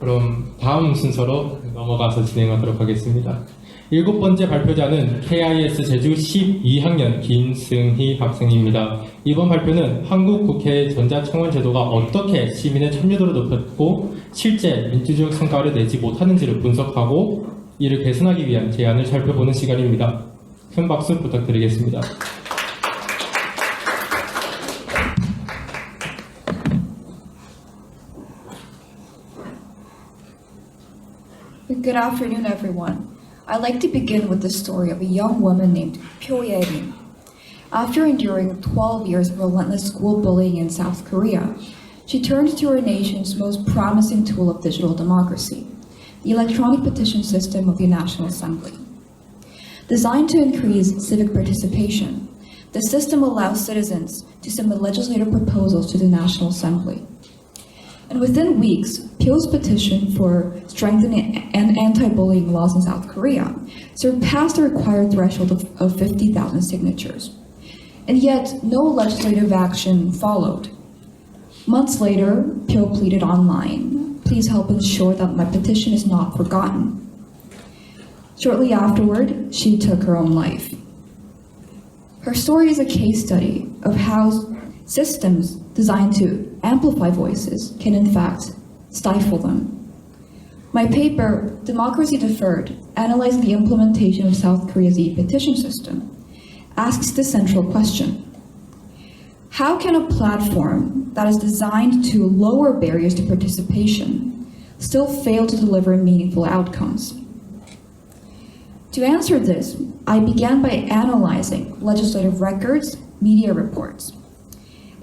그럼 다음 순서로 넘어가서 진행하도록 하겠습니다. 7번째 발표자는 KIS 제주 12학년 김승희 학생입니다. 이번 발표는 한국 국회의 전자청원 제도가 어떻게 시민의 참여도를 높였고 실제 민주적 성과를 내지 못하는지를 분석하고 이를 개선하기 위한 제안을 살펴보는 시간입니다. 큰 박수 부탁드리겠습니다. Good afternoon, everyone. I'd like to begin with the story of a young woman named Pyo Yerim. After enduring 12 years of relentless school bullying in South Korea, she turned to her nation's most promising tool of digital democracy, the electronic petition system of the National Assembly. Designed to increase civic participation, the system allows citizens to submit legislative proposals to the National Assembly. And within weeks, Pyo's petition for strengthening and anti-bullying laws in South Korea surpassed the required threshold of 50,000 signatures. And yet, no legislative action followed. Months later, Pyo pleaded online, "Please help ensure that my petition is not forgotten." Shortly afterward, she took her own life. Her story is a case study of how systems designed to amplify voices can in fact stifle them. My paper, Democracy Deferred, analyzing the implementation of South Korea's E-Petition system, asks the central question: how can a platform that is designed to lower barriers to participation still fail to deliver meaningful outcomes? To answer this, I began by analyzing legislative records, media reports,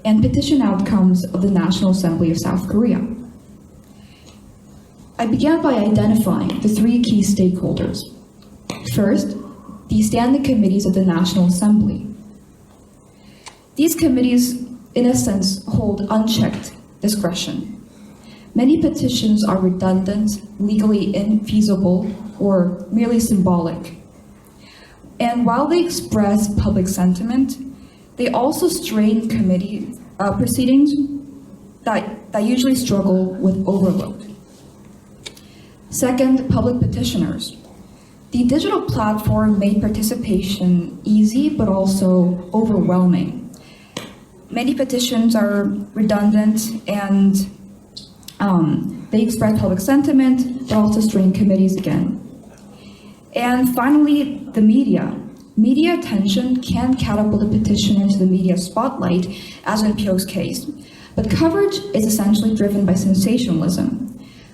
and petition outcomes of the National Assembly of South Korea. I began by identifying the 3 key stakeholders. First, the standing committees of the National Assembly. These committees, in a sense, hold unchecked discretion. Many petitions are redundant, legally infeasible, or merely symbolic. And while they express public sentiment, they also strain committee proceedings that usually struggle with overload. Second, public petitioners. The digital platform made participation easy but also overwhelming. Many petitions are redundant and they express public sentiment but also strain committees again. And finally, the media. Media attention can catapult a petition into the media spotlight, as in Pyo's case, but coverage is essentially driven by sensationalism.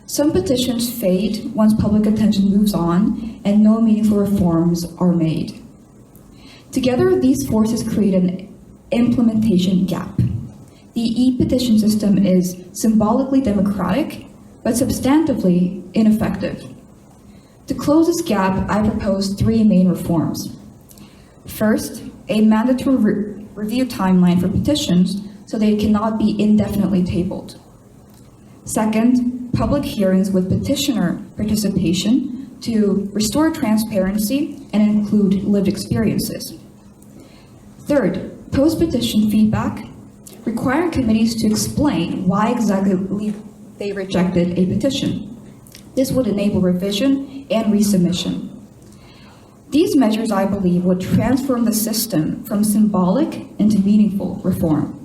Some petitions fade once public attention moves on and no meaningful reforms are made. Together, these forces create an implementation gap. The E-Petition system is symbolically democratic, but substantively ineffective. To close this gap, I propose 3 main reforms. First, a mandatory review timeline for petitions so they cannot be indefinitely tabled. Second, public hearings with petitioner participation to restore transparency and include lived experiences. Third, post-petition feedback, requiring committees to explain why exactly they rejected a petition. This would enable revision and resubmission. These measures, I believe, would transform the system from symbolic into meaningful reform.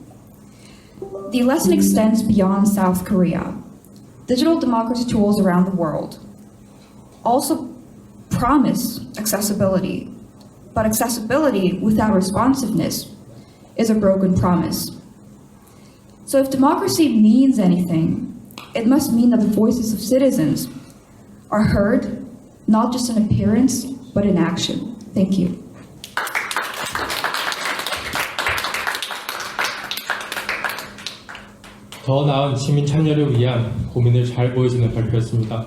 The lesson extends beyond South Korea. Digital democracy tools around the world also promise accessibility, but accessibility without responsiveness is a broken promise. So if democracy means anything, it must mean that the voices of citizens are heard, not just in appearance, but in action. Thank you. 더 나은 시민 참여를 위한 고민을 잘 보여주는 발표였습니다.